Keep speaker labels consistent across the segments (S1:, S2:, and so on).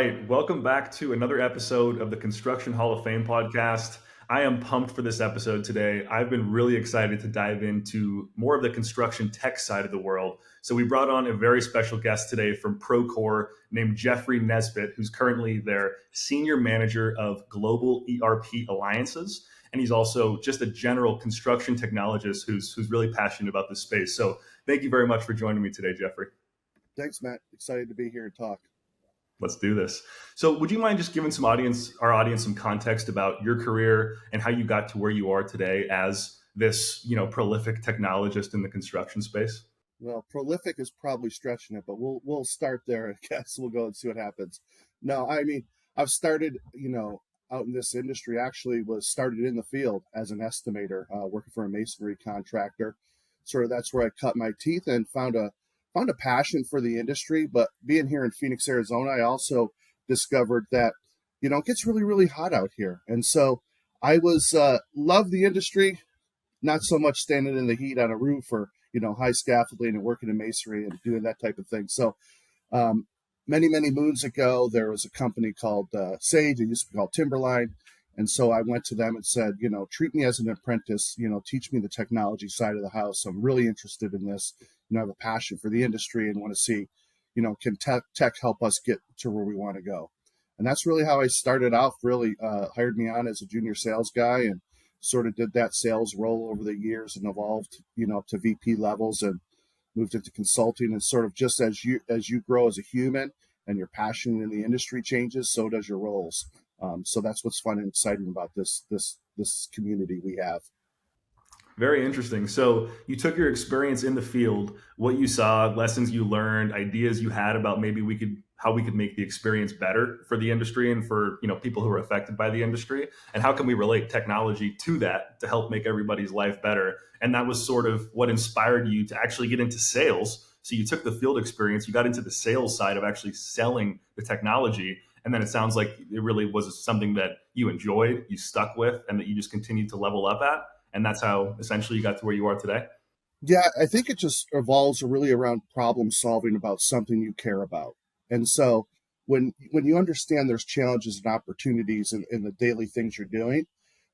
S1: right. Welcome back to another episode of the Construction Hall of Fame podcast. I am pumped for this episode today. I've been really excited to dive into more of the construction tech side of the world. So we brought on a very special guest today from Procore named Jeffrey Nesbitt, who's currently their Senior Manager of Global ERP Alliances. And he's also just a general construction technologist who's really passionate about this space. So thank you very much for joining me today, Jeffrey.
S2: Thanks, Matt. Excited to be here and talk.
S1: Let's do this. So would you mind just giving our audience some context about your career and how you got to where you are today as this, prolific technologist in the construction space?
S2: Well, prolific is probably stretching it, but we'll start there. I guess we'll go and see what happens. No, I mean, I've started, out in this industry. Actually, was started in the field as an estimator, working for a masonry contractor. Sort of that's where I cut my teeth and found a passion for the industry. But being here in Phoenix, Arizona, I also discovered that, it gets really, really hot out here. And so I was, love the industry, not so much standing in the heat on a roof or, high scaffolding and working in masonry and doing that type of thing. So many, many moons ago, there was a company called Sage. It used to be called Timberline. And so I went to them and said, treat me as an apprentice, teach me the technology side of the house. I'm really interested in this. I have a passion for the industry and want to see, can tech help us get to where we want to go? And that's really how I started off, really hired me on as a junior sales guy and sort of did that sales role over the years and evolved, up to VP levels and moved into consulting. And sort of just as you grow as a human and your passion in the industry changes, so does your roles. So that's what's fun and exciting about this community we have.
S1: Very interesting. So you took your experience in the field, what you saw, lessons you learned, ideas you had about how we could make the experience better for the industry and for, people who are affected by the industry, and how can we relate technology to that to help make everybody's life better. And that was sort of what inspired you to actually get into sales. So you took the field experience, you got into the sales side of actually selling the technology. And then it sounds like it really was something that you enjoyed, you stuck with, and that you just continued to level up at. And that's how essentially you got to where you are today.
S2: Yeah, I think it just revolves really around problem solving about something you care about. And so when you understand there's challenges and opportunities in the daily things you're doing,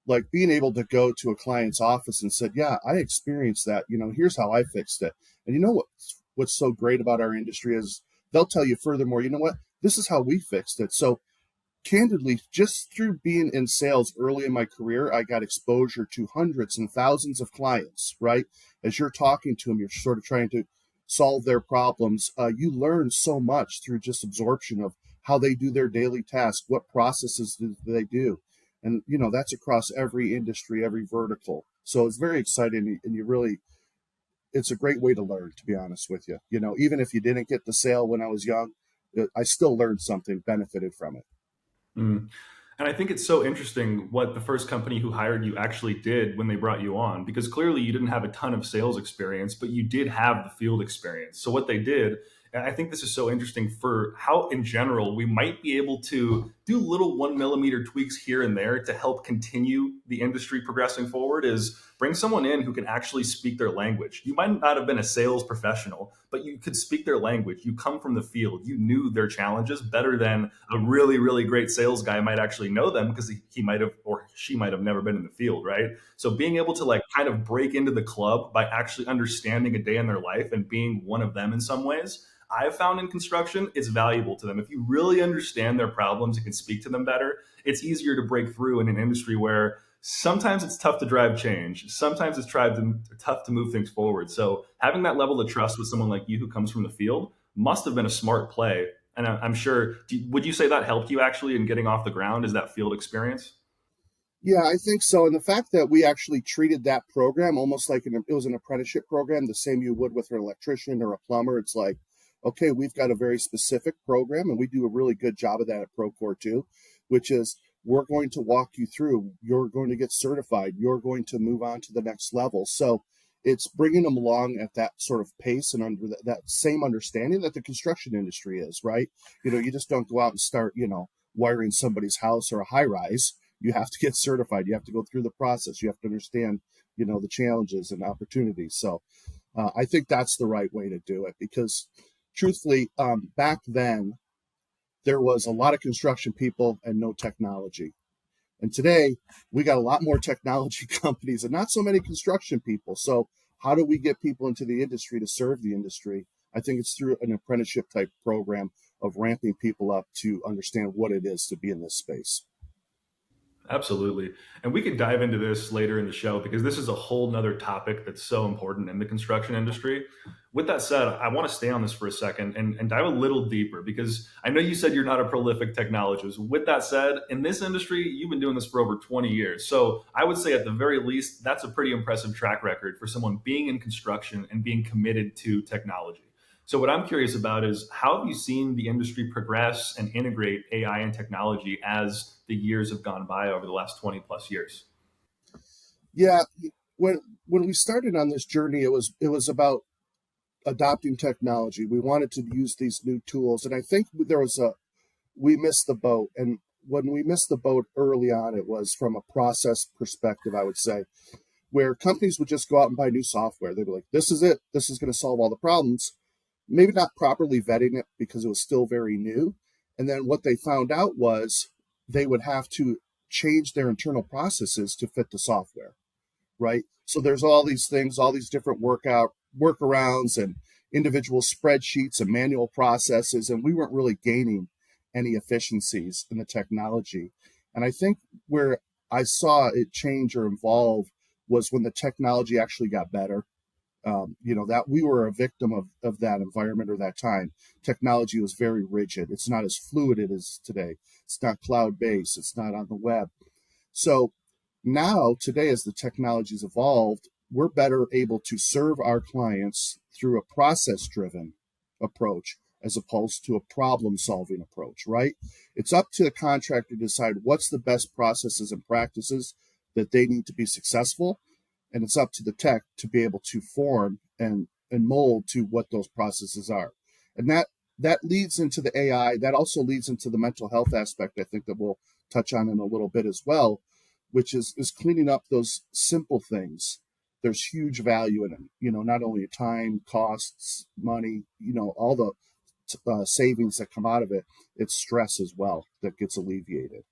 S2: like being able to go to a client's office and said, yeah, I experienced that, here's how I fixed it. And what's so great about our industry is they'll tell you furthermore, this is how we fixed it. So candidly, just through being in sales early in my career, I got exposure to hundreds and thousands of clients, right? As you're talking to them, you're sort of trying to solve their problems. You learn so much through just absorption of how they do their daily tasks, what processes do they do. And, that's across every industry, every vertical. So it's very exciting. And it's a great way to learn, to be honest with you. Even if you didn't get the sale when I was young, I still learned something, benefited from it.
S1: Mm. And I think it's so interesting what the first company who hired you actually did when they brought you on, because clearly you didn't have a ton of sales experience, but you did have the field experience. So what they did, and I think this is so interesting for how in general we might be able to do little 1 millimeter tweaks here and there to help continue the industry progressing forward, is bring someone in who can actually speak their language. You might not have been a sales professional, but you could speak their language. You come from the field. You knew their challenges better than a really, really great sales guy might actually know them, because he might have, or she might have never been in the field, right? So being able to kind of break into the club by actually understanding a day in their life and being one of them in some ways, I've found in construction, it's valuable to them. If you really understand their problems and can speak to them better, it's easier to break through in an industry where sometimes it's tough to drive change. Sometimes it's tough to move things forward. So having that level of trust with someone like you who comes from the field must have been a smart play. And I'm sure, would you say that helped you actually in getting off the ground? Is that field experience?
S2: Yeah, I think so. And the fact that we actually treated that program almost like it was an apprenticeship program, the same you would with an electrician or a plumber. It's like, okay, we've got a very specific program, and we do a really good job of that at Procore too, which is we're going to walk you through. You're going to get certified. You're going to move on to the next level. So it's bringing them along at that sort of pace and under that same understanding that the construction industry is, right? You just don't go out and start, wiring somebody's house or a high rise. You have to get certified. You have to go through the process. You have to understand, the challenges and opportunities. So I think that's the right way to do it, because truthfully, back then, there was a lot of construction people and no technology. And today, we got a lot more technology companies and not so many construction people. So, how do we get people into the industry to serve the industry? I think it's through an apprenticeship type program of ramping people up to understand what it is to be in this space.
S1: Absolutely. And we could dive into this later in the show because this is a whole nother topic that's so important in the construction industry. With that said, I want to stay on this for a second and dive a little deeper because I know you said you're not a prolific technologist. With that said, in this industry, you've been doing this for over 20 years. So I would say at the very least, that's a pretty impressive track record for someone being in construction and being committed to technology. So what I'm curious about is how have you seen the industry progress and integrate AI and technology as the years have gone by over the last 20 plus years?
S2: Yeah, when we started on this journey, it was about adopting technology. We wanted to use these new tools, and I think there was a we missed the boat. And when we missed the boat early on, it was from a process perspective, I would say, where companies would just go out and buy new software. They'd be like, "This is it. This is going to solve all the problems." Maybe not properly vetting it because it was still very new. And then what they found out was they would have to change their internal processes to fit the software, right? So there's all these things, all these different workarounds and individual spreadsheets and manual processes, and we weren't really gaining any efficiencies in the technology. And I think where I saw it change or evolve was when the technology actually got better. That we were a victim of that environment or that time. Technology was very rigid. It's not as fluid as it is today. It's not cloud based. It's not on the web. So now, today, as the technology's evolved, we're better able to serve our clients through a process driven approach as opposed to a problem solving approach, right? It's up to the contractor to decide what's the best processes and practices that they need to be successful. And it's up to the tech to be able to form and mold to what those processes are. And that leads into the AI. That also leads into the mental health aspect, I think, that we'll touch on in a little bit as well, which is cleaning up those simple things. There's huge value in it. Not only time, costs, money, all the savings that come out of it. It's stress as well that gets alleviated.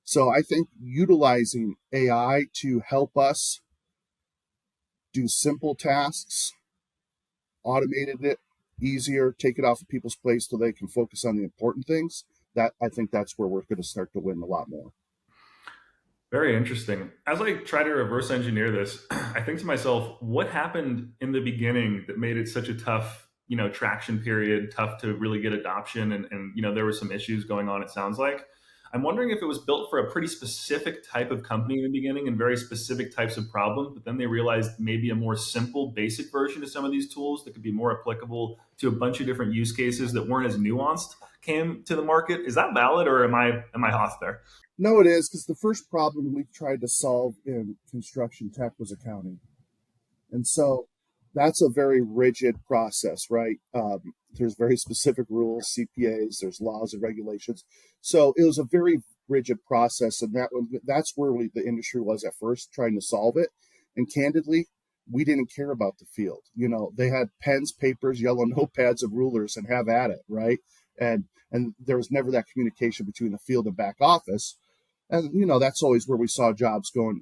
S2: So I think utilizing AI to help us do simple tasks, automated it easier, take it off of people's plates so they can focus on the important things. That I think that's where we're going to start to win a lot more.
S1: Very interesting. As I try to reverse engineer this, I think to myself, what happened in the beginning that made it such a tough, traction period, tough to really get adoption, and there were some issues going on. It sounds like. I'm wondering if it was built for a pretty specific type of company in the beginning and very specific types of problems, but then they realized maybe a more simple, basic version of some of these tools that could be more applicable to a bunch of different use cases that weren't as nuanced came to the market. Is that valid, or am I off there?
S2: No, it is, because the first problem we tried to solve in construction tech was accounting. And so that's a very rigid process, right? There's very specific rules, CPAs, there's laws and regulations. So it was a very rigid process, and that's where the industry was at first, trying to solve it. And candidly, we didn't care about the field. They had pens, papers, yellow notepads, and rulers, and have at it, right? And there was never that communication between the field and back office. And that's always where we saw jobs going,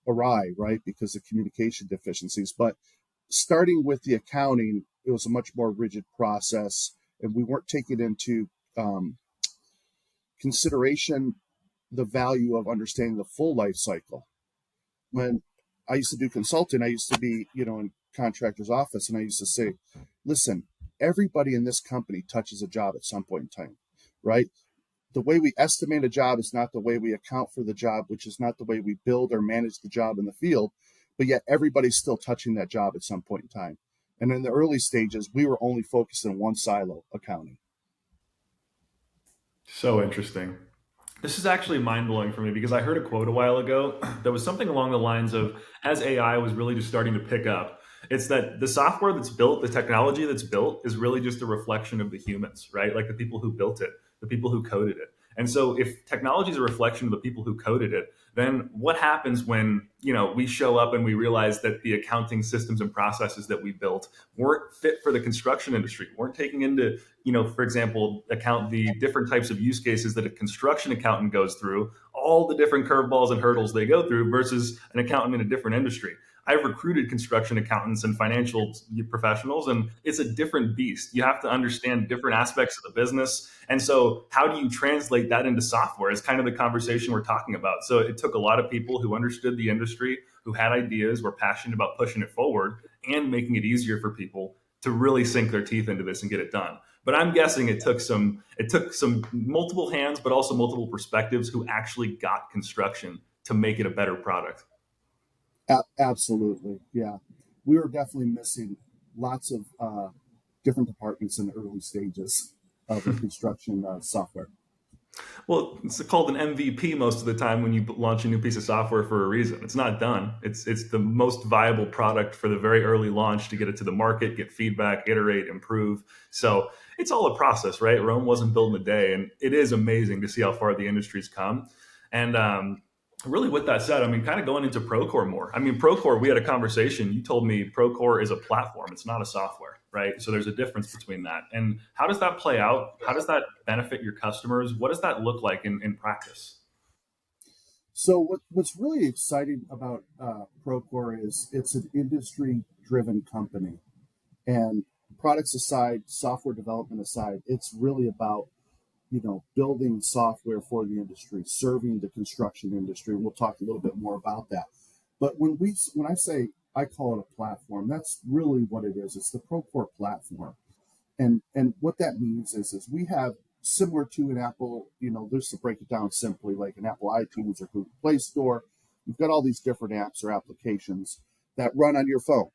S2: awry, right? Because of communication deficiencies. But starting with the accounting, it was a much more rigid process, and we weren't taking into consideration the value of understanding the full life cycle. When I used to do consulting, I used to be, in contractor's office, and I used to say, listen, everybody in this company touches a job at some point in time, right? The way we estimate a job is not the way we account for the job, which is not the way we build or manage the job in the field, but yet everybody's still touching that job at some point in time. And in the early stages, we were only focused in one silo, accounting.
S1: So interesting. This is actually mind blowing for me because I heard a quote a while ago that was something along the lines of as AI was really just starting to pick up, it's that the software that's built, the technology that's built is really just a reflection of the humans, right? Like the people who built it, the people who coded it. And so if technology is a reflection of the people who coded it, then what happens when, we show up and we realize that the accounting systems and processes that we built weren't fit for the construction industry, weren't taking into, for example, account the different types of use cases that a construction accountant goes through, all the different curveballs and hurdles they go through versus an accountant in a different industry. I've recruited construction accountants and financial professionals, and it's a different beast. You have to understand different aspects of the business. And so, how do you translate that into software is kind of the conversation we're talking about. So, it took a lot of people who understood the industry, who had ideas, were passionate about pushing it forward and making it easier for people to really sink their teeth into this and get it done. But I'm guessing it took some multiple hands, but also multiple perspectives who actually got construction to make it a better product.
S2: Absolutely, yeah. We were definitely missing lots of different departments in the early stages of the construction software.
S1: Well, it's called an MVP most of the time when you launch a new piece of software for a reason. It's not done. It's the most viable product for the very early launch to get it to the market, get feedback, iterate, improve. So it's all a process, right? Rome wasn't built in a day, and it is amazing to see how far the industry's come. And really, with that said, I mean, kind of going into Procore more. I mean, Procore, we had a conversation. You told me Procore is a platform; it's not a software, right? So there's a difference between that. And how does that play out? How does that benefit your customers? What does that look like in practice?
S2: So what's really exciting about Procore is it's an industry-driven company, and products aside, software development aside, it's really about building software for the industry, serving the construction industry. We'll talk a little bit more about that. But when I say I call it a platform, that's really what it is. It's the Procore platform, and what that means is we have similar to an Apple, just to break it down simply, like an Apple iTunes or Google Play Store. We've got all these different apps or applications that run on your phone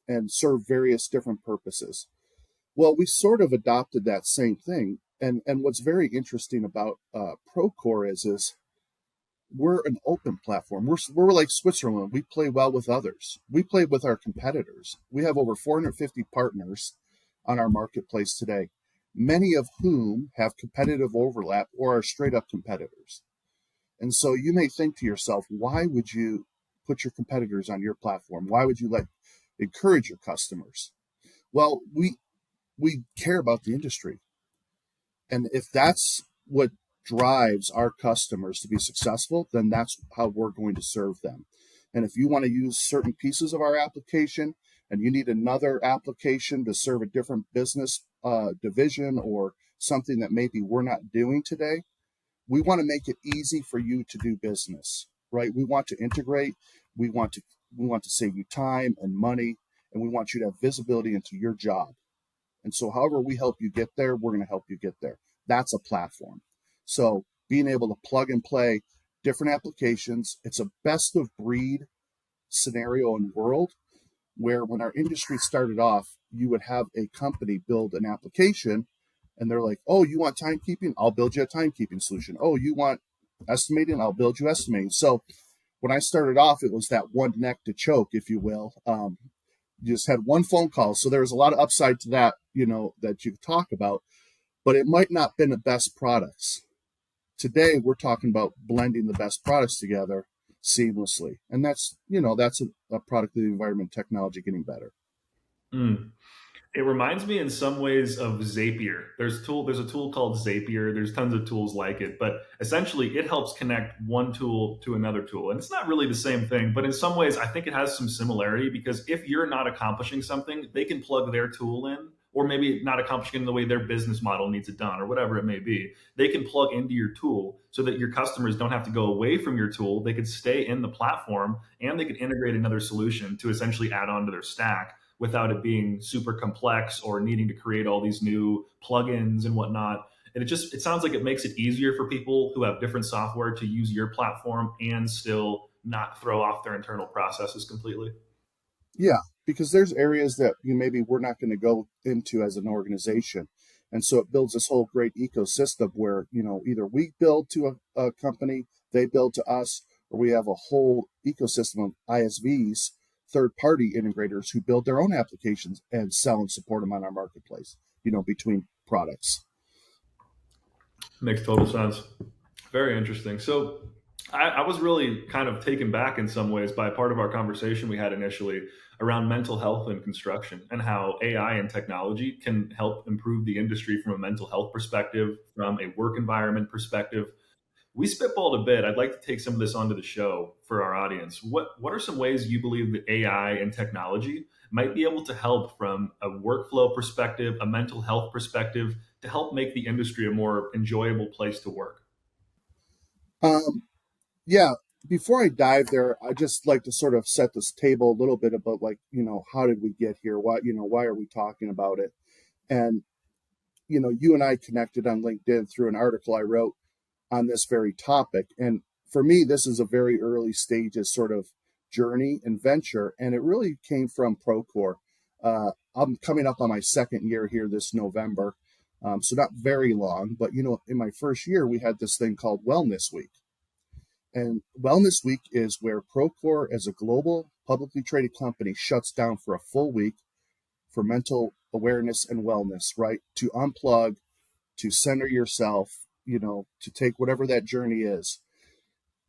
S2: and serve various different purposes. Well, we sort of adopted that same thing, and what's very interesting about Procore is we're an open platform. We're like Switzerland. We play well with others. We play with our competitors. We have over 450 partners on our marketplace today, many of whom have competitive overlap or are straight up competitors. And so you may think to yourself, why would you put your competitors on your platform? Why would you encourage your customers? Well, we care about the industry. And if that's what drives our customers to be successful, then that's how we're going to serve them. And if you want to use certain pieces of our application and you need another application to serve a different business division or something that maybe we're not doing today, we want to make it easy for you to do business, right? We want to integrate. We want to we want to save you time and money, and we want you to have visibility into your job. And so, however we help you get there, we're going to help you get there. That's a platform. So, being able to plug and play different applications, it's a best of breed scenario and world where when our industry started off, you would have a company build an application and they're like, oh, you want timekeeping? I'll build you a timekeeping solution. Oh, you want estimating? I'll build you estimating. So when I started off, it was that one neck to choke, if you will. You just had one phone call. So there was a lot of upside to that, that you talk about, but it might not have been the best products. Today, we're talking about blending the best products together seamlessly. And that's a product of the environment technology getting better.
S1: Mm. It reminds me in some ways of Zapier. There's a tool called Zapier. There's tons of tools like it, but essentially it helps connect one tool to another tool. And it's not really the same thing, but in some ways I think it has some similarity because if you're not accomplishing something, they can plug their tool in, or maybe not accomplishing it in the way their business model needs it done, or whatever it may be. They can plug into your tool so that your customers don't have to go away from your tool. They could stay in the platform and they could integrate another solution to essentially add on to their stack without it being super complex or needing to create all these new plugins and whatnot. And it sounds like it makes it easier for people who have different software to use your platform and still not throw off their internal processes completely.
S2: Yeah, because there's areas that maybe we're not going to go into as an organization. And so it builds this whole great ecosystem where, either we build to a company, they build to us, or we have a whole ecosystem of ISVs, third party integrators who build their own applications and sell and support them on our marketplace, between products.
S1: Makes total sense. Very interesting. So I was really kind of taken back in some ways by part of our conversation we had initially around mental health and construction and how AI and technology can help improve the industry from a mental health perspective, from a work environment perspective. We spitballed a bit. I'd like to take some of this onto the show for our audience. What are some ways you believe that AI and technology might be able to help from a workflow perspective, a mental health perspective, to help make the industry a more enjoyable place to work?
S2: Um, yeah, before I dive there, I just like to sort of set this table a little bit about like, how did we get here? Why are we talking about it? And, you and I connected on LinkedIn through an article I wrote on this very topic. And for me, this is a very early stages sort of journey and venture. And it really came from Procore. I'm coming up on my second year here this November. So not very long, but in my first year, we had this thing called Wellness Week. And Wellness Week is where Procore, as a global publicly traded company, shuts down for a full week for mental awareness and wellness, right? To unplug, to center yourself, to take whatever that journey is.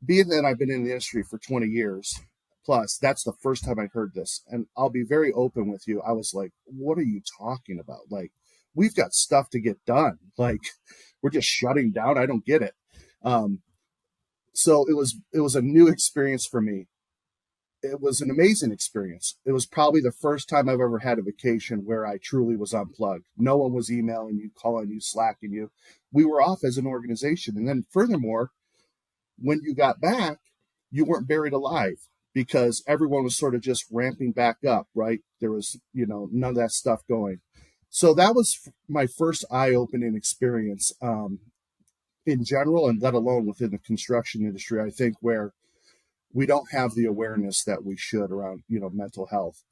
S2: Being that I've been in the industry for 20 years plus, that's the first time I heard this. And I'll be very open with you. I was like, what are you talking about? Like, we've got stuff to get done. Like, we're just shutting down. I don't get it. Um, so it was a new experience for me. It was an amazing experience. It was probably the first time I've ever had a vacation where I truly was unplugged. No one was emailing you, calling you, slacking you. We were off as an organization. And then furthermore, when you got back, you weren't buried alive because everyone was sort of just ramping back up, right? There was, none of that stuff going. So that was my first eye-opening experience in general, and let alone within the construction industry, I think, where we don't have the awareness that we should around, mental health.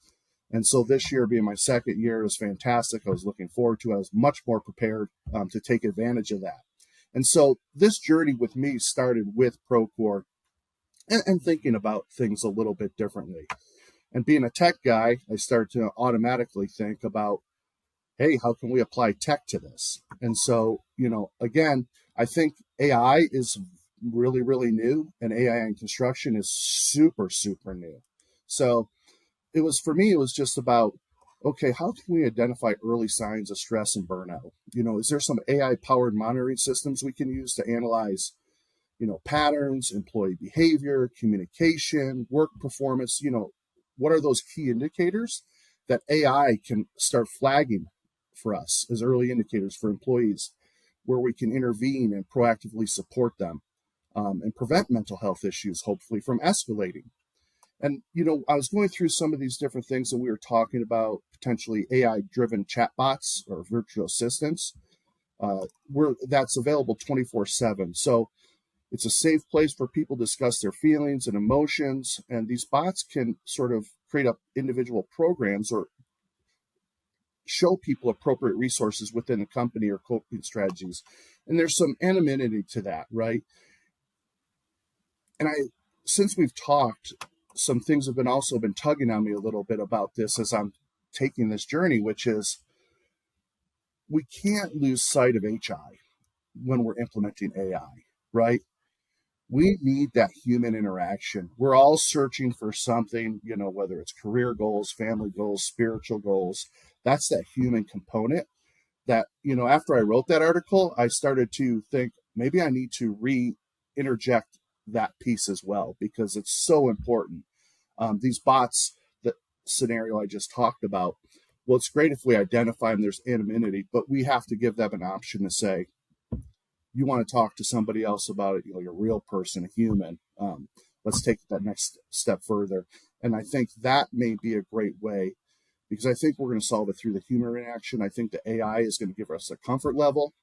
S2: And so this year being my second year was fantastic. I was looking forward to it. I was much more prepared to take advantage of that. And so this journey with me started with Procore and thinking about things a little bit differently. And being a tech guy, I started to automatically think about, hey, how can we apply tech to this? And so, again, I think AI is really, really new, and AI in construction is super, super new. So it was, for me, it was just about, okay, how can we identify early signs of stress and burnout? Is there some AI powered monitoring systems we can use to analyze, patterns, employee behavior, communication, work performance? What are those key indicators that AI can start flagging for us as early indicators for employees, where we can intervene and proactively support them, and prevent mental health issues, hopefully, from escalating. And, I was going through some of these different things, and we were talking about potentially AI driven chatbots or virtual assistants, where that's available 24/7. So it's a safe place for people to discuss their feelings and emotions. And these bots can sort of create up individual programs or show people appropriate resources within the company or coping strategies. And there's some anonymity to that, right? And since we've talked, some things have been also been tugging on me a little bit about this as I'm taking this journey, which is we can't lose sight of HI when we're implementing AI, right? We need that human interaction. We're all searching for something, whether it's career goals, family goals, spiritual goals. That's that human component that, after I wrote that article, I started to think maybe I need to interject that piece as well, because it's so important. These bots, the scenario I just talked about, well, it's great if we identify them, there's anonymity, but we have to give them an option to say, you want to talk to somebody else about it, you're a real person, a human. Let's take that next step further. And I think that may be a great way, because I think we're going to solve it through the human interaction. I think the AI is going to give us a comfort level.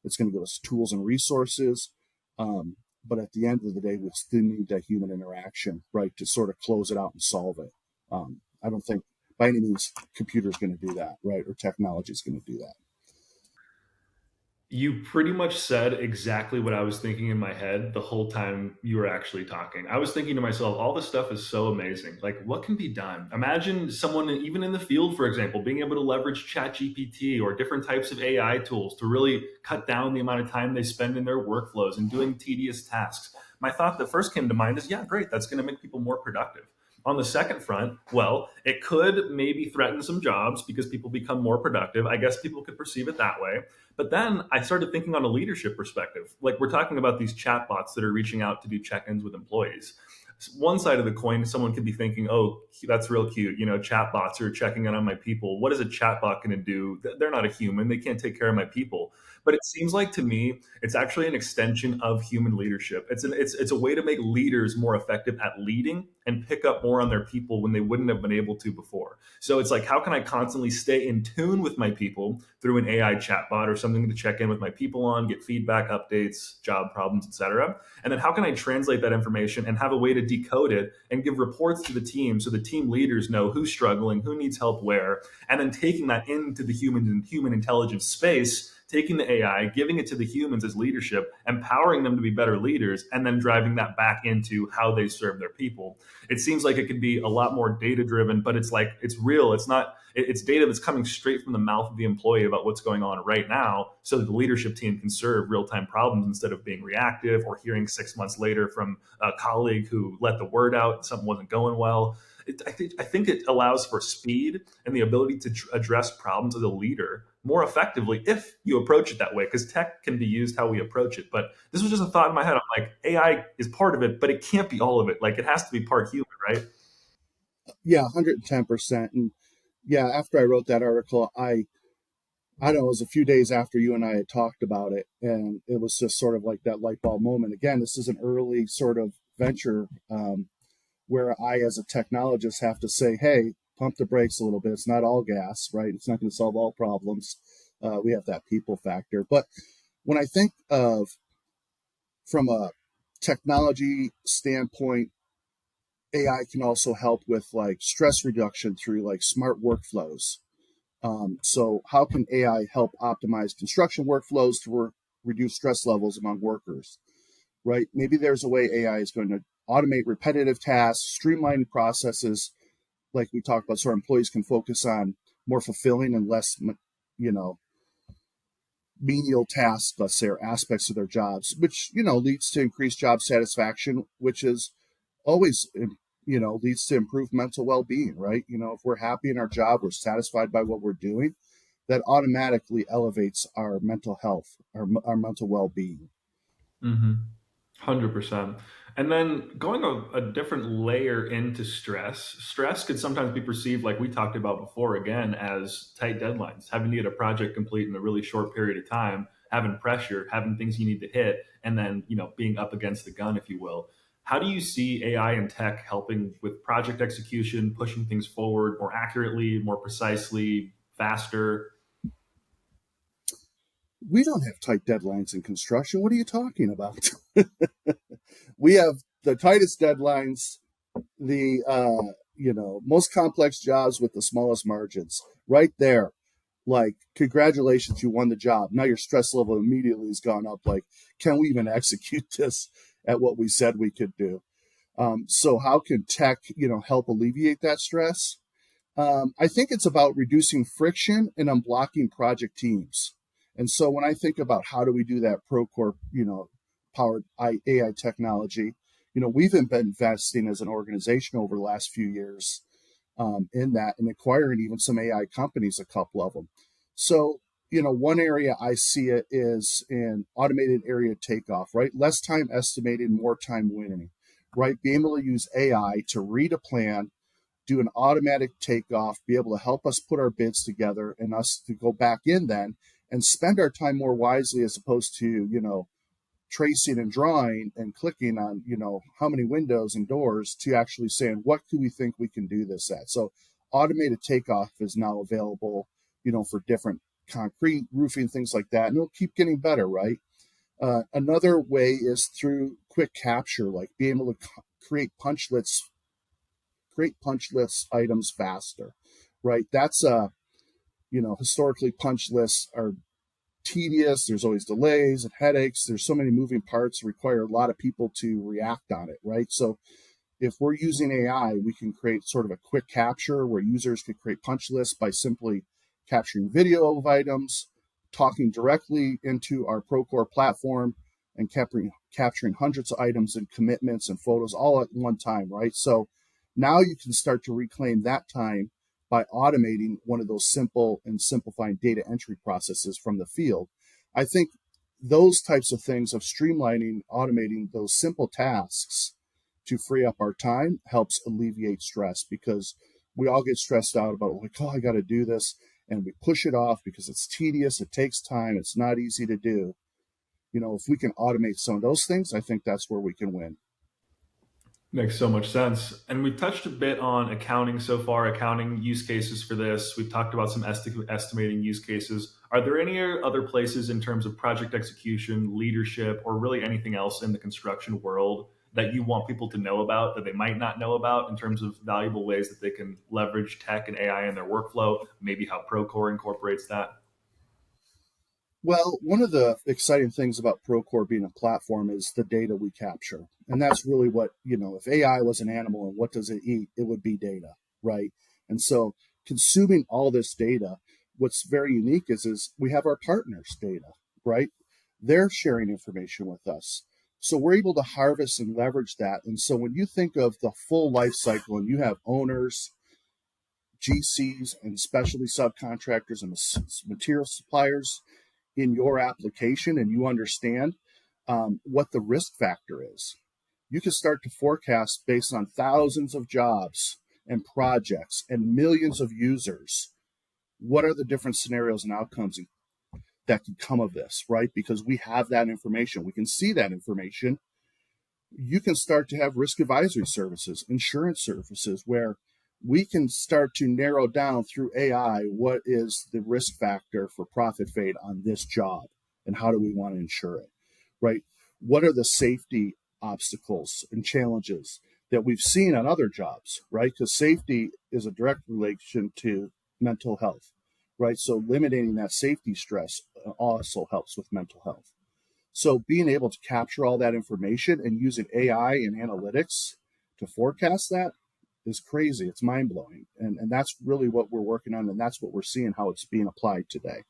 S2: It's going to give us tools and resources. But at the end of the day, we still need that human interaction, right, to sort of close it out and solve it. I don't think by any means computer is going to do that, right, or technology is going to do that.
S1: You pretty much said exactly what I was thinking in my head the whole time you were actually talking. I was thinking to myself, all this stuff is so amazing. Like, what can be done? Imagine someone, even in the field, for example, being able to leverage ChatGPT or different types of AI tools to really cut down the amount of time they spend in their workflows and doing tedious tasks. My thought that first came to mind is, yeah, great, that's going to make people more productive. On the second front, well, it could maybe threaten some jobs because people become more productive. I guess people could perceive it that way. But then I started thinking on a leadership perspective. Like we're talking about these chatbots that are reaching out to do check-ins with employees. One side of the coin, someone could be thinking, "Oh, that's real cute. You know, chatbots are checking in on my people. What is a chatbot going to do? They're not a human. They can't take care of my people." But it seems like to me, it's actually an extension of human leadership. It's a way to make leaders more effective at leading and pick up more on their people when they wouldn't have been able to before. So it's like, how can I constantly stay in tune with my people through an AI chatbot or something to check in with my people on, get feedback, updates, job problems, etc. And then how can I translate that information and have a way to decode it and give reports to the team so the team leaders know who's struggling, who needs help where, and then taking that into the human intelligence space, taking the AI, giving it to the humans as leadership, empowering them to be better leaders, and then driving that back into how they serve their people. It seems like it could be a lot more data driven, but it's like it's real. It's not. It's data that's coming straight from the mouth of the employee about what's going on right now, so that the leadership team can serve real time problems instead of being reactive or hearing 6 months later from a colleague who let the word out something wasn't going well. I think it allows for speed and the ability to address problems as a leader more effectively if you approach it that way, because tech can be used how we approach it. But this was just a thought in my head. I'm like, AI is part of it, but it can't be all of it. Like, it has to be part human, right?
S2: Yeah, 110%. And yeah, after I wrote that article, I don't know, it was a few days after you and I had talked about it, and it was just sort of like that light bulb moment. Again, this is an early sort of venture, where I, as a technologist, have to say, hey, pump the brakes a little bit. It's not all gas, right? It's not going to solve all problems. We have that people factor. But when I think of from a technology standpoint, AI can also help with like stress reduction through like smart workflows. So, how can AI help optimize construction workflows to reduce stress levels among workers? Right? Maybe there's a way AI is going to automate repetitive tasks, streamline processes, like we talked about, so our employees can focus on more fulfilling and less, you know, menial tasks, let's say, or aspects of their jobs, which leads to increased job satisfaction, which is always leads to improved mental well-being, right? If we're happy in our job, we're satisfied by what we're doing, that automatically elevates our mental health, our mental well-being.
S1: 100%. And then going a different layer into stress, stress could sometimes be perceived, like we talked about before, again, as tight deadlines, having to get a project complete in a really short period of time, having pressure, having things you need to hit, and then, being up against the gun, if you will. How do you see AI and tech helping with project execution, pushing things forward more accurately, more precisely, faster?
S2: We don't have tight deadlines in construction. What are you talking about? We have the tightest deadlines, the most complex jobs with the smallest margins, right there. Like, congratulations, you won the job. Now your stress level immediately has gone up. Like, can we even execute this at what we said we could do? So how can tech help alleviate that stress? I think it's about reducing friction and unblocking project teams. And so when I think about how do we do that, Procore, powered AI technology, we've been investing as an organization over the last few years, in that, and acquiring even some AI companies, a couple of them. So, one area I see it is in automated area takeoff, right? Less time estimated, more time winning, right? Being able to use AI to read a plan, do an automatic takeoff, be able to help us put our bids together, and us to go back in then and spend our time more wisely, as opposed to, tracing and drawing and clicking on, how many windows and doors, to actually saying, what do we think we can do this at? So automated takeoff is now available, for different concrete, roofing, things like that. And it'll keep getting better, right? Another way is through quick capture, like being able to create punch list items faster, right? That's historically punch lists are tedious. There's always delays and headaches. There's so many moving parts, require a lot of people to react on it, right? So if we're using AI, we can create sort of a quick capture where users can create punch lists by simply capturing video of items, talking directly into our Procore platform, and capturing hundreds of items and commitments and photos all at one time, right? So now you can start to reclaim that time by automating one of those simple and simplifying data entry processes from the field. I think those types of things of streamlining, automating those simple tasks to free up our time helps alleviate stress, because we all get stressed out about, like, oh, I got to do this. And we push it off because it's tedious, it takes time, it's not easy to do. If we can automate some of those things, I think that's where we can win.
S1: Makes so much sense. And we've touched a bit on accounting so far, accounting use cases for this. We've talked about some estimating use cases. Are there any other places in terms of project execution, leadership, or really anything else in the construction world that you want people to know about that they might not know about in terms of valuable ways that they can leverage tech and AI in their workflow? Maybe how Procore incorporates that?
S2: Well, one of the exciting things about Procore being a platform is the data we capture. And that's really what, if AI was an animal and what does it eat, it would be data, right? And so consuming all this data, what's very unique is we have our partners' data, right? They're sharing information with us. So we're able to harvest and leverage that. And so when you think of the full life cycle and you have owners, GCs, and specialty subcontractors and material suppliers in your application, and you understand what the risk factor is, you can start to forecast based on thousands of jobs and projects and millions of users. What are the different scenarios and outcomes that can come of this, right? Because we have that information. We can see that information. You can start to have risk advisory services, insurance services, where we can start to narrow down through AI what is the risk factor for profit fade on this job and how do we want to insure it, right? What are the safety obstacles and challenges that we've seen on other jobs, right? Because safety is a direct relation to mental health, right? So limiting that safety stress also helps with mental health. So being able to capture all that information and using AI and analytics to forecast that is crazy. It's mind blowing. And that's really what we're working on. And that's what we're seeing how it's being applied today.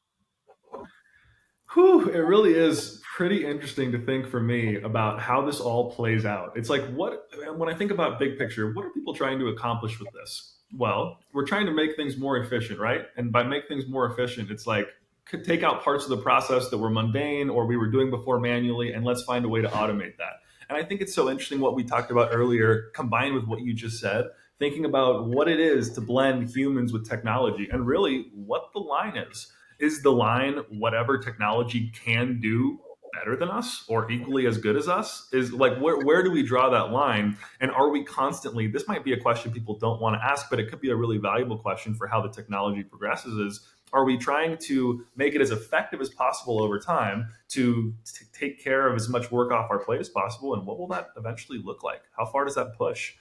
S1: Whew, it really is pretty interesting to think for me about how this all plays out. It's like, when I think about big picture, what are people trying to accomplish with this? Well, we're trying to make things more efficient, right? And by make things more efficient, it's like, could take out parts of the process that were mundane or we were doing before manually, and let's find a way to automate that. And I think it's so interesting what we talked about earlier, combined with what you just said, thinking about what it is to blend humans with technology and really what the line is. Is the line whatever technology can do better than us or equally as good as us? Is like, where do we draw that line? And are we constantly, this might be a question people don't want to ask, but it could be a really valuable question for how the technology progresses, is are we trying to make it as effective as possible over time to take care of as much work off our plate as possible? And what will that eventually look like? How far does that push?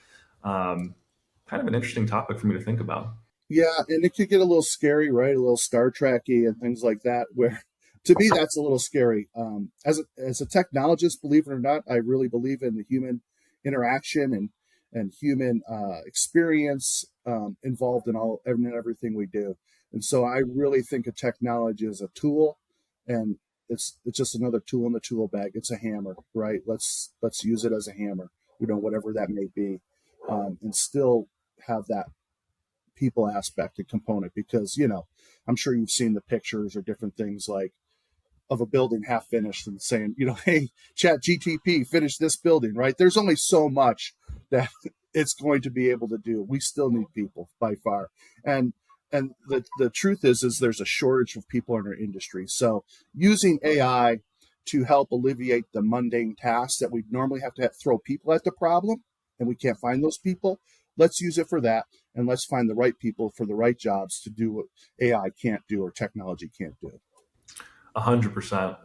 S1: Um, Kind of an interesting topic for me to think about.
S2: Yeah, and it could get a little scary, right? A little Star Trekky and things like that. Where, to me, that's a little scary. As a technologist, believe it or not, I really believe in the human interaction and human experience involved in everything we do. And so I really think of technology as a tool, and it's just another tool in the tool bag. It's a hammer, right? Let's use it as a hammer, whatever that may be, and still have that people aspect and component, because I'm sure you've seen the pictures or different things like of a building half finished and saying, hey, chat GTP, finish this building, right? There's only so much that it's going to be able to do. We still need people by far. And the truth is there's a shortage of people in our industry. So using AI to help alleviate the mundane tasks that we normally have to throw people at the problem, and we can't find those people, let's use it for that. And let's find the right people for the right jobs to do what AI can't do or technology can't do.
S1: 100%.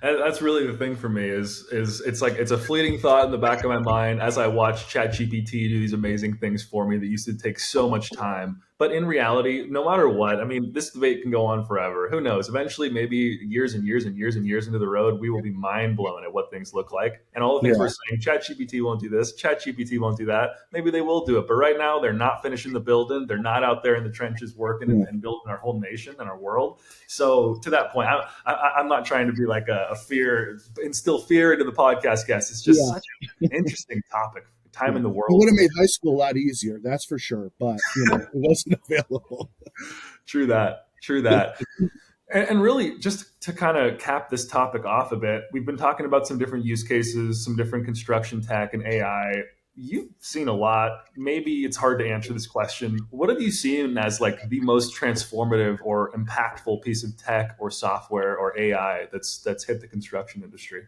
S1: That's really the thing for me is it's like it's a fleeting thought in the back of my mind as I watch ChatGPT do these amazing things for me that used to take so much time. But in reality, no matter what, I mean, this debate can go on forever. Who knows? Eventually, maybe years and years and years and years into the road, we will be mind blown at what things look like. And all the things we're
S2: Yeah.
S1: saying, ChatGPT won't do this, ChatGPT won't do that. Maybe they will do it. But right now, they're not finishing the building. They're not out there in the trenches working
S2: Yeah.
S1: and building our whole nation and our world. So to that point, I'm not trying to be like a fear, instill fear into the podcast guest. It's just
S2: Yeah.
S1: such an interesting topic. Time
S2: Yeah.
S1: in the
S2: It would
S1: world.
S2: have made high school a lot easier, that's for sure. But it wasn't available.
S1: True that. True that. And really, just to kind of cap this topic off a bit, we've been talking about some different use cases, some different construction tech and AI. You've seen a lot. Maybe it's hard to answer this question. What have you seen as like the most transformative or impactful piece of tech or software or AI that's hit the construction industry?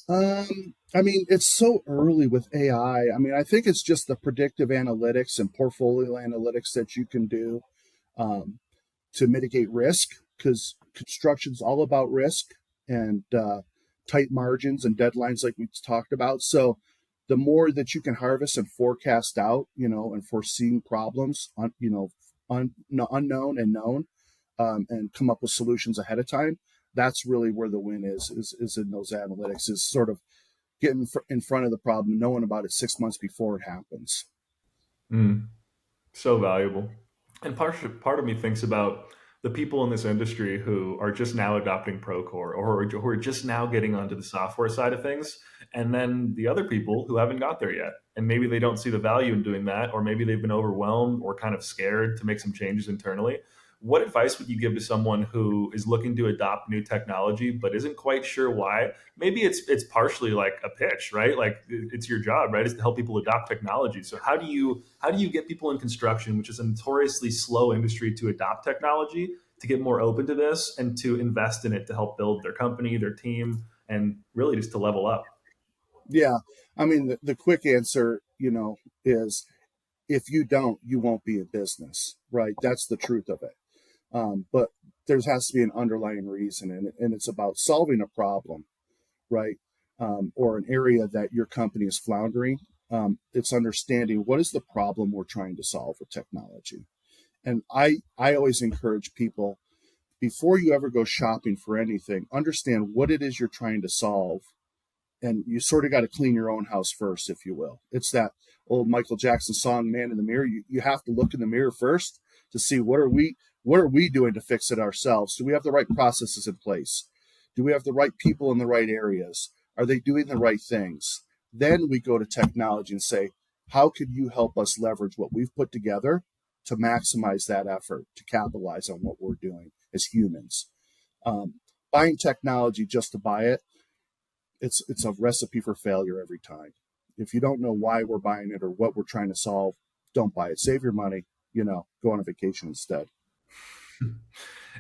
S2: I mean, it's so early with AI. I mean, I think it's just the predictive analytics and portfolio analytics that you can do um, to mitigate risk, because construction's all about risk and tight margins and deadlines, like we talked about. So, the more that you can harvest and forecast out, and foreseeing problems, unknown and known, and come up with solutions ahead of time. That's really where the win is in those analytics. Is sort of getting in front of the problem, knowing about it 6 months before it happens.
S1: Mm. So valuable. And part of me thinks about the people in this industry who are just now adopting Procore or who are just now getting onto the software side of things. And then the other people who haven't got there yet. And maybe they don't see the value in doing that, or maybe they've been overwhelmed or kind of scared to make some changes internally. What advice would you give to someone who is looking to adopt new technology but isn't quite sure why? Maybe it's partially like a pitch, right? Like it's your job, right? Is to help people adopt technology. So how do you get people in construction, which is a notoriously slow industry, to adopt technology, to get more open to this, and to invest in it to help build their company, their team, and really just to level up?
S2: Yeah, I mean, the quick answer, is if you don't, you won't be in business, right? That's the truth of it. But there has to be an underlying reason, and it's about solving a problem, right? Or an area that your company is floundering. It's understanding what is the problem we're trying to solve with technology. And I always encourage people, before you ever go shopping for anything, understand what it is you're trying to solve, and you sort of got to clean your own house first, if you will. It's that old Michael Jackson song, "Man in the Mirror." You have to look in the mirror first to see what are we doing to fix it ourselves. Do we have the right processes in place? Do we have the right people in the right areas? Are they doing the right things? Then we go to technology and say, how could you help us leverage what we've put together to maximize that effort, to capitalize on what we're doing as humans? Um, Buying technology just to buy it, it's a recipe for failure every time. If you don't know why we're buying it or what we're trying to solve, don't buy it. Save your money, go on a vacation instead.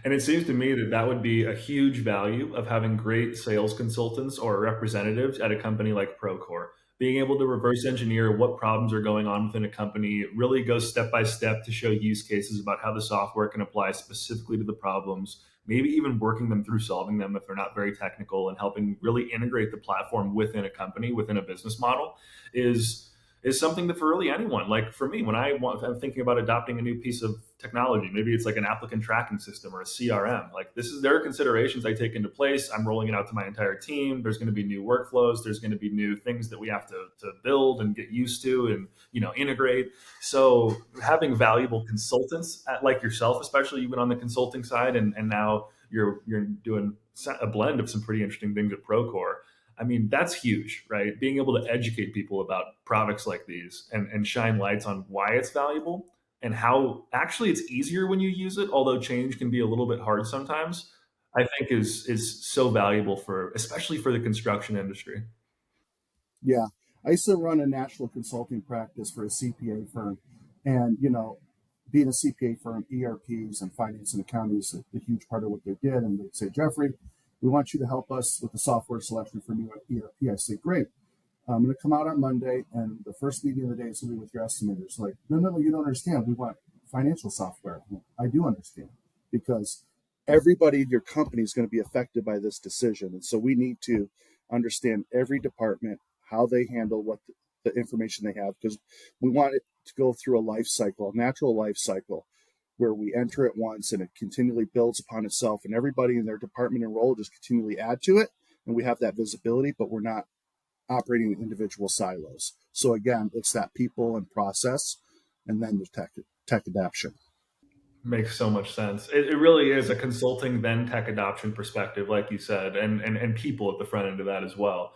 S1: And it seems to me that that would be a huge value of having great sales consultants or representatives at a company like Procore. Being able to reverse engineer what problems are going on within a company, really go step by step to show use cases about how the software can apply specifically to the problems, maybe even working them through solving them if they're not very technical, and helping really integrate the platform within a company, within a business model, is is something that for really anyone, like for me, when I'm thinking about adopting a new piece of technology, maybe it's like an applicant tracking system or a CRM. Like this is there are considerations I take into place. I'm rolling it out to my entire team. There's going to be new workflows. There's going to be new things that we have to build and get used to and integrate. So having valuable consultants like yourself, especially you've been on the consulting side, and now you're doing a blend of some pretty interesting things at Procore. I mean, that's huge, right? Being able to educate people about products like these and shine lights on why it's valuable and how actually it's easier when you use it, although change can be a little bit hard sometimes, I think is so valuable for especially for the construction industry.
S2: Yeah. I used to run a national consulting practice for a CPA firm. And, being a CPA firm, ERPs and finance and accounting is a huge part of what they did. And they'd say, "Jeffrey, we want you to help us with the software selection for new ERP." I say, "Great. I'm going to come out on Monday, and the first meeting of the day is going to be with your estimators." Like, "No, no, no, you don't understand. We want financial software." I do understand, because everybody in your company is going to be affected by this decision. And so we need to understand every department, how they handle what the information they have, because we want it. to go through a life cycle, a natural life cycle, where we enter it once and it continually builds upon itself, and everybody in their department and role just continually add to it, and we have that visibility, but we're not operating in individual silos. So again, it's that people and process, and then the tech adoption.
S1: Makes so much sense. It really is a consulting then tech adoption perspective, like you said, and people at the front end of that as well.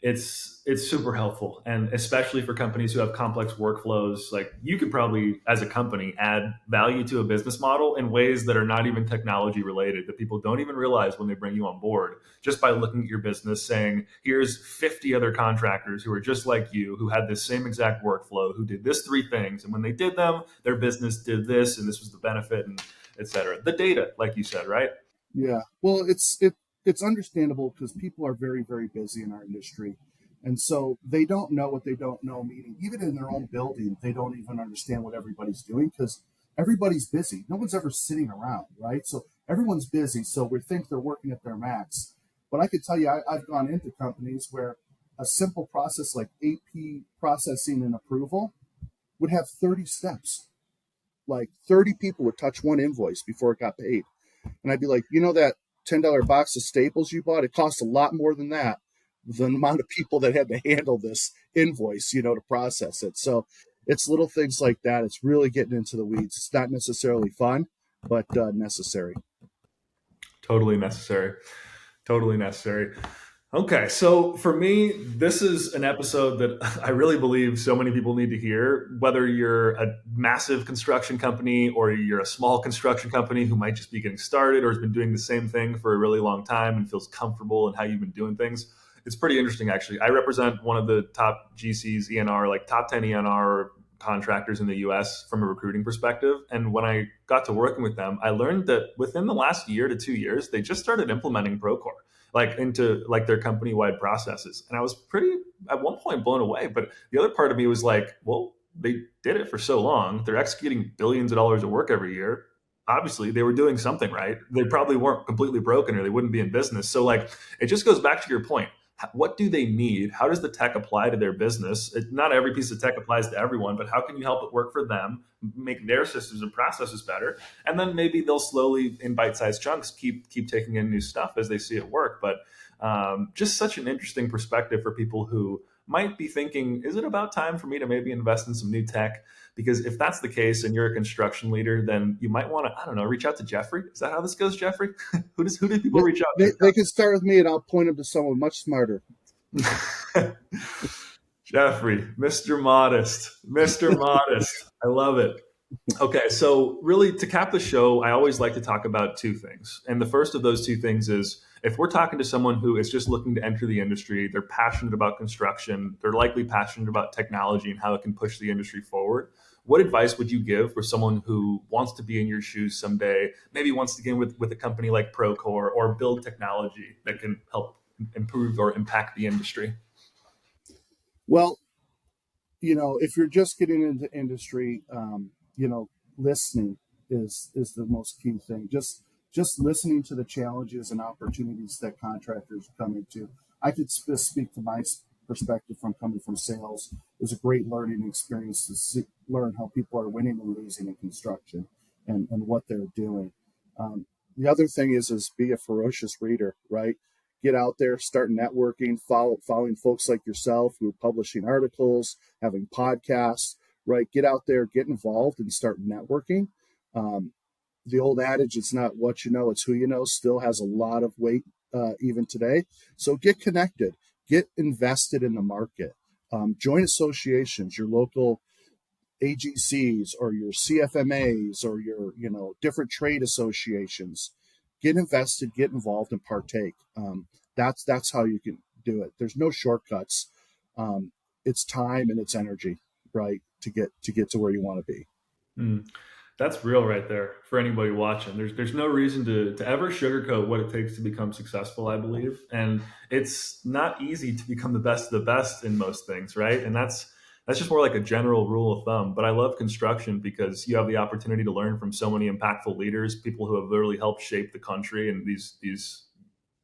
S1: It's super helpful, and especially for companies who have complex workflows. Like, you could probably, as a company, add value to a business model in ways that are not even technology related, that people don't even realize when they bring you on board, just by looking at your business, saying, here's 50 other contractors who are just like you, who had this same exact workflow, who did this three things, and when they did them, their business did this, and this was the benefit, and etc. The data, like you said, right?
S2: Yeah, well, it's understandable because people are very, very busy in our industry, and so they don't know what they don't know. Meaning, even in their own building, they don't even understand what everybody's doing because everybody's busy. No one's ever sitting around, right? So everyone's busy. So we think they're working at their max. But I could tell you, I've gone into companies where a simple process like AP processing and approval would have 30 steps. Like 30 people would touch one invoice before it got paid. And I'd be like, that $10 box of staples you bought, it costs a lot more than that. The amount of people that had to handle this invoice, to process it. So it's little things like that. It's really getting into the weeds. It's not necessarily fun, but necessary.
S1: Totally necessary. Totally necessary. Okay, so for me, this is an episode that I really believe so many people need to hear, whether you're a massive construction company or you're a small construction company who might just be getting started or has been doing the same thing for a really long time and feels comfortable in how you've been doing things. It's pretty interesting, actually. I represent one of the top GCs, ENR, like top 10 ENR contractors in the US from a recruiting perspective. And when I got to working with them, I learned that within the last year to 2 years, they just started implementing Procore like into like their company wide processes. And I was pretty at one point blown away. But the other part of me was like, well, they did it for so long. They're executing billions of dollars of work every year. Obviously, they were doing something right. They probably weren't completely broken or they wouldn't be in business. So, like, it just goes back to your point. What do they need? How does the tech apply to their business? Not every piece of tech applies to everyone, but how can you help it work for them, make their systems and processes better? And then maybe they'll slowly, in bite-sized chunks, keep taking in new stuff as they see it work. But just such an interesting perspective for people who might be thinking, is it about time for me to maybe invest in some new tech? Because if that's the case and you're a construction leader, then you might want to, I don't know, reach out to Jeffrey. Is that how this goes, Jeffrey? Who do people reach out
S2: They can start with me, and I'll point them to someone much smarter.
S1: to? Jeffrey, Mr. Modest, Mr. Modest. I love it. Okay, so really to cap the show, I always like to talk about two things. And the first of those two things is, if we're talking to someone who is just looking to enter the industry, they're passionate about construction, they're likely passionate about technology and how it can push the industry forward. What advice would you give for someone who wants to be in your shoes someday, maybe wants to get in with a company like Procore or build technology that can help improve or impact the industry?
S2: Well, if you're just getting into industry, listening is the most key thing. Just listening to the challenges and opportunities that contractors come into. I could speak to my perspective from coming from sales. It was a great learning experience to learn how people are winning and losing in construction and what they're doing. The other thing is be a ferocious reader, right? Get out there, start networking, following folks like yourself who are publishing articles, having podcasts, right? Get out there, get involved, and start networking. The old adage, it's not what you know, it's who you know, still has a lot of weight even today. So get connected, get invested in the market. Join associations, your local AGCs or your CFMAs or your different trade associations. Get invested, get involved, and partake. That's how you can do it. There's no shortcuts. It's time and it's energy, right, to get to where you want to be.
S1: Mm. That's real right there for anybody watching. There's no reason to ever sugarcoat what it takes to become successful, I believe. And it's not easy to become the best of the best in most things, right? And that's just more like a general rule of thumb. But I love construction because you have the opportunity to learn from so many impactful leaders, people who have literally helped shape the country and these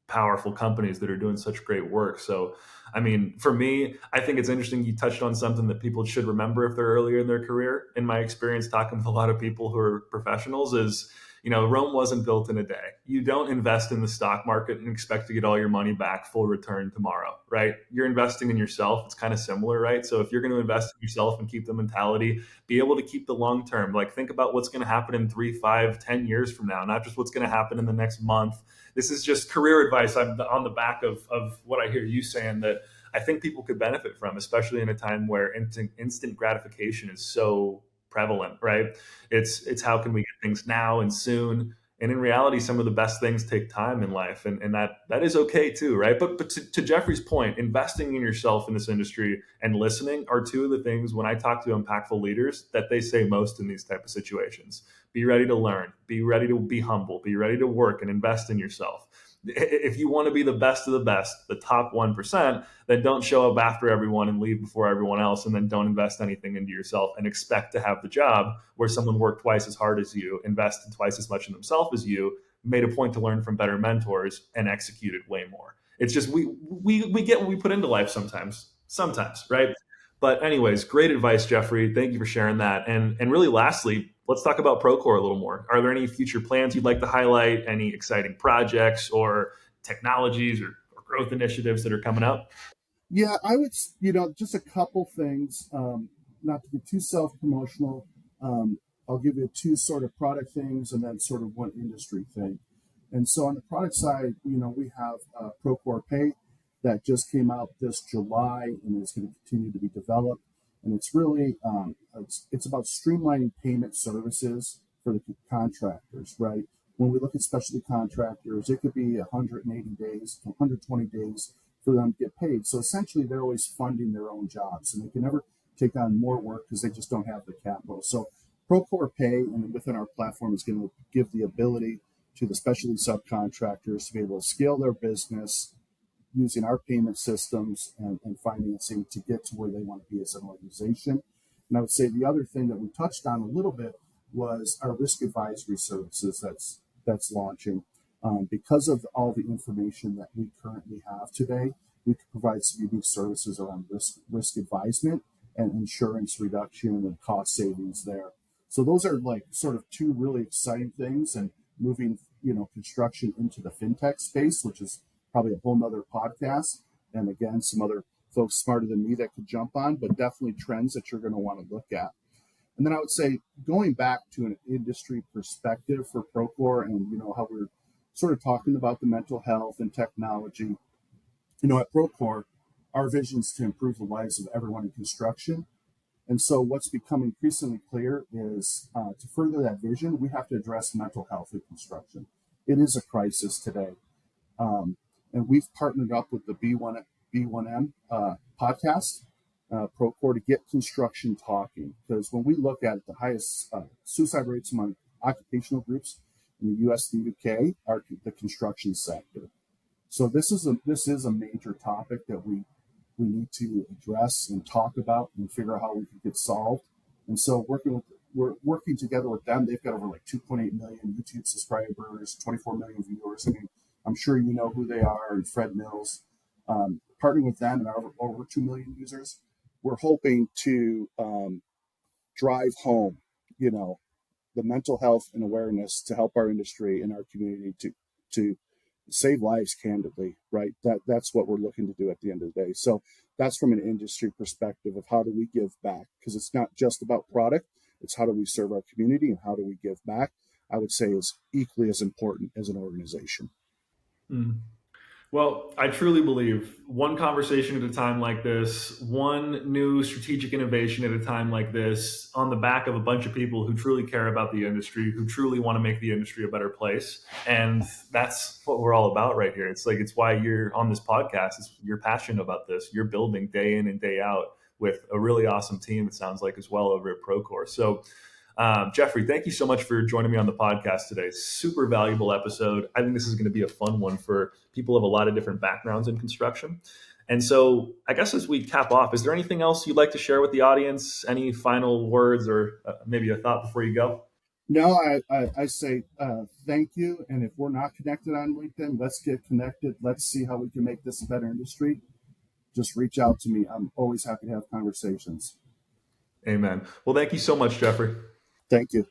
S1: powerful companies that are doing such great work. So I mean, for me, I think it's interesting you touched on something that people should remember if they're earlier in their career. In my experience, talking with a lot of people who are professionals, is Rome wasn't built in a day. You don't invest in the stock market and expect to get all your money back full return tomorrow, right? You're investing in yourself. It's kind of similar, right? So if you're going to invest in yourself and keep the mentality, be able to keep the long term, like think about what's going to happen in 3, 5, 10 years from now, not just what's going to happen in the next month. This is just career advice. I'm on the back of what I hear you saying that I think people could benefit from, especially in a time where instant gratification is so prevalent, right? It's how can we get things now and soon. And in reality, some of the best things take time in life, and that is okay too, right? But to Jeffrey's point, investing in yourself in this industry and listening are two of the things when I talk to impactful leaders that they say most in these type of situations. Be ready to learn, be ready to be humble, be ready to work and invest in yourself. If you want to be the best of the best, the top 1%, then don't show up after everyone and leave before everyone else, and then don't invest anything into yourself and expect to have the job where someone worked twice as hard as you, invested twice as much in themselves as you, made a point to learn from better mentors, and executed way more. It's just we get what we put into life sometimes, right? But anyways, great advice, Jeffrey. Thank you for sharing that. And really, lastly, let's talk about Procore a little more. Are there any future plans you'd like to highlight? Any exciting projects or technologies or growth initiatives that are coming up?
S2: Yeah, I would, just a couple things, not to be too self promotional. I'll give you two sort of product things and then sort of one industry thing. And so on the product side, we have Procore Pay that just came out this July and is going to continue to be developed. And it's really it's about streamlining payment services for the contractors, right? When we look at specialty contractors, it could be 180 days, 120 days for them to get paid. So essentially, they're always funding their own jobs, and they can never take on more work because they just don't have the capital. So Procore Pay and within our platform is going to give the ability to the specialty subcontractors to be able to scale their business using our payment systems and financing to get to where they want to be as an organization. And I would say the other thing that we touched on a little bit was our risk advisory services that's launching. Because of all the information that we currently have today, we can provide some unique services around risk advisement and insurance reduction and cost savings there. So those are like sort of two really exciting things, and moving construction into the fintech space, which is probably a whole nother podcast. And again, some other folks smarter than me that could jump on, but definitely trends that you're going to want to look at. And then I would say going back to an industry perspective for Procore, and how we're sort of talking about the mental health and technology. At Procore, our vision is to improve the lives of everyone in construction. And so what's become increasingly clear is to further that vision, we have to address mental health in construction. It is a crisis today. And we've partnered up with the B1M podcast, Procore, to get construction talking. Because when we look at the highest suicide rates among occupational groups in the US and the UK are the construction sector. So this is a major topic that we need to address and talk about and figure out how we can get solved. And so we're working together with them. They've got over like 2.8 million YouTube subscribers, 24 million viewers. I mean, I'm sure you know who they are, and Fred Mills. Partnering with them and over 2 million users, we're hoping to drive home, the mental health and awareness to help our industry and our community to save lives candidly, right? That's what we're looking to do at the end of the day. So that's from an industry perspective of how do we give back, because it's not just about product, it's how do we serve our community and how do we give back, I would say is equally as important as an organization.
S1: Mm. Well, I truly believe one conversation at a time like this, one new strategic innovation at a time like this, on the back of a bunch of people who truly care about the industry, who truly want to make the industry a better place. And that's what we're all about right here. It's why you're on this podcast. You're passionate about this. You're building day in and day out with a really awesome team, it sounds like, as well over at Procore. So Jeffrey, thank you so much for joining me on the podcast today. Super valuable episode. I think this is going to be a fun one for people of a lot of different backgrounds in construction. And so, I guess as we cap off, is there anything else you'd like to share with the audience? Any final words or maybe a thought before you go?
S2: No, I say thank you. And if we're not connected on LinkedIn, let's get connected. Let's see how we can make this a better industry. just reach out to me. I'm always happy to have conversations.
S1: Amen. Well, thank you so much, Jeffrey.
S2: Thank you.